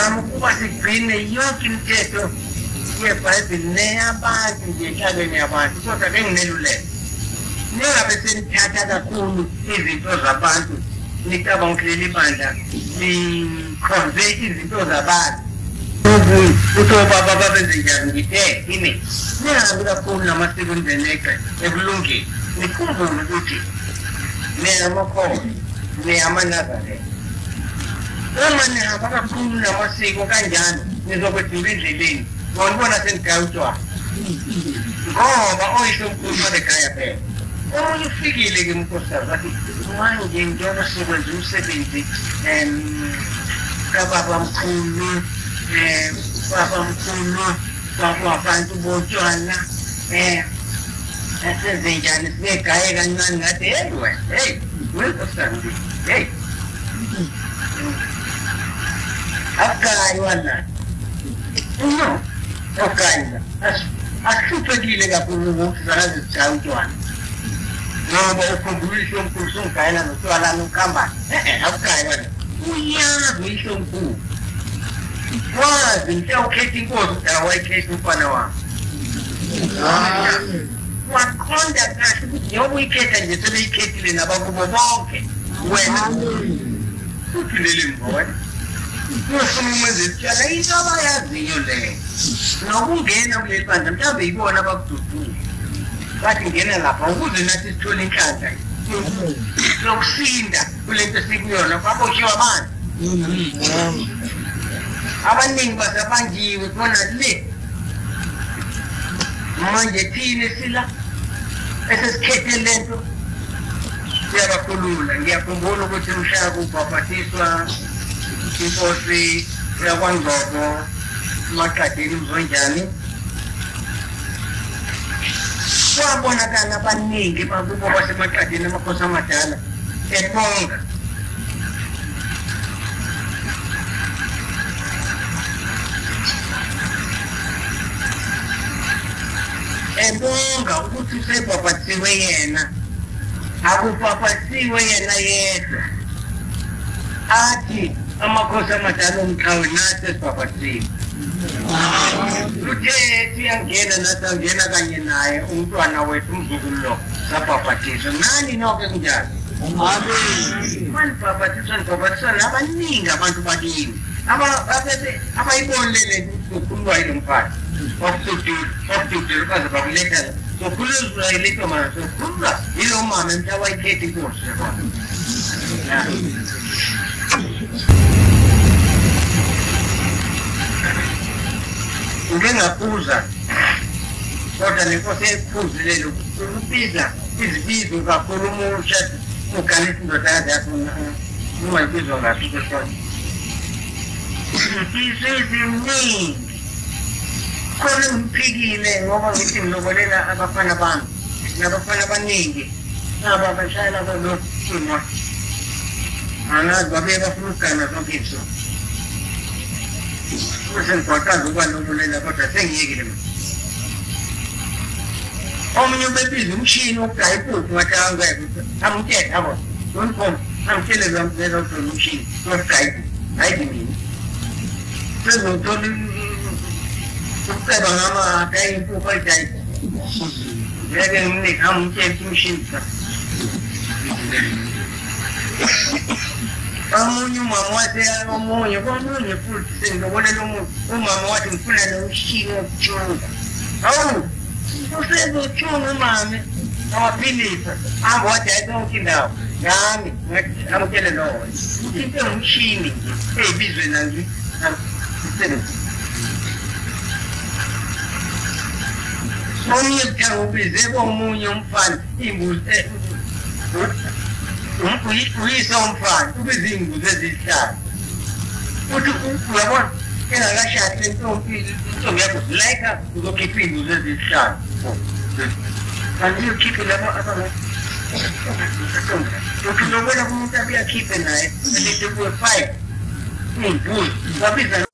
sizama ukuba sigcine yonke imithetho yeBhayibheli neyabantu nje enhlabeni yabantu kodwa bengineluleko ningabe senithatha kakhulu izinto zabantu nicabanga ukuthi leli bandla likhonze izinto zabantu ukuthi obaba babenze njani ngithe kimi ningabi kakhulu namasiko enzeneke ekulungeni nikhumbule ukuthi niyamakhono niyamanazareth uma nihamba kakhulu namasiko kanjalo nizokwedlula endleleni ngibona senigaya utshwala ngoba oyisomkhulu badegaya phela omunye ufikile-ke mnkosikazi wathi manje njengoba sikwenza umsebenzi kababamkhulu babamkhulu kwabantu botshwala asenze njani sibegaye kancane ngathi hey wena hey wenkosikazi hey akayi wala no okayi ahluphekile kakhulu ngokuthi zanazi zigaya utshwala ngoba ukhumbula isomkhulu songayela notshwala nokuhambana akukayi wena uyazi isomkhulu wazi mhle ukhetha inkosi udala wayikhetha umfana wami wakhonda kahle ukuthi njengoba uyikhetha nje sebeyikhethile nabakubo bonke wena uphindele mva wena uyofuna umenze isitshela into abayaziyo leyo nokungena kuleli bandla mhlawumbe yibona abakududule bathi ngena lapha ukuze nathi sithole inhlanhla lokusinda kule nto sikuyona baboshiwe abantu abaningi basabanjiwe khona le manje thina sila esesikhethe lento siyabakhulula ngiyakhumbula ukuthi umshaka ubhabhatiswa inkosi yakwaNgcobo eMaqadeni uMzonjani kwabonakala abaningi bakubo baseMaqadeni amakhosi amadala ebonga ebonga ukuthi usebhabhatisiwe yena akubhabhatisiwe yena yedwa athi amakhosi amadala omqhawe nathi esibhabhatisiwe uthe siyangena nathi angena kanye naye umntwana wethu umzukulu lo sabhabhatiswa nani nonke kunjalo manibhabhatiswa nabaningi abantu bakini abayibonile ukukhululwa yilo mfana wakududela ukaze bakulethela sokhululwa yilento mana sokhululwa yilo mama mhla wayikhetha inkosi ngingaphuza kodwa nenkosi ephuzile ukubiza izibizo kakhulu umusha uganisa indodakazi yakho ungayibizwa ngaso kodwa izibizo eziningi khona ngiphikile ngoba ngithi nginobolela abafana bami nabafana abaningi aba bashayela balokuma angazi babe bafuna ukugana zonke izinto usengikwazi ukuba nobolela kodwa sengiyekile mina omunye ubebiza umshini wokugaya ipuphu ngathi angithetha yabo nonikhona angitshele zamzela ukuthi umshini wokugaya ipuphu hayi mina sezothola ukuceba ngama-gaya impuphu ayidayisa ngeke ngimnike angimtshela umshini omunye umama wathi omunye futhi sengibolela umama wathi ngifuna nomshini wokuthunga hawu usezothunga umame amaphilisa hamba wathi hayi zonke indawo nami amtshele lowo into engumshini nje eyibizwe nangi umsebenzi omunye kuthanga ubize komunye umfana imbuzi uyise umfana ubize iy'mbuzi ezihlanu uthi uyabona engakashadi lentombi yakho zilayika uzokhipha iy'mbuzi ezihlanu kanti uyokhiphe labo uthi uzobona kumuntu abuyakhiphe naye elete kuwe 5 iy'mbuzi wabiza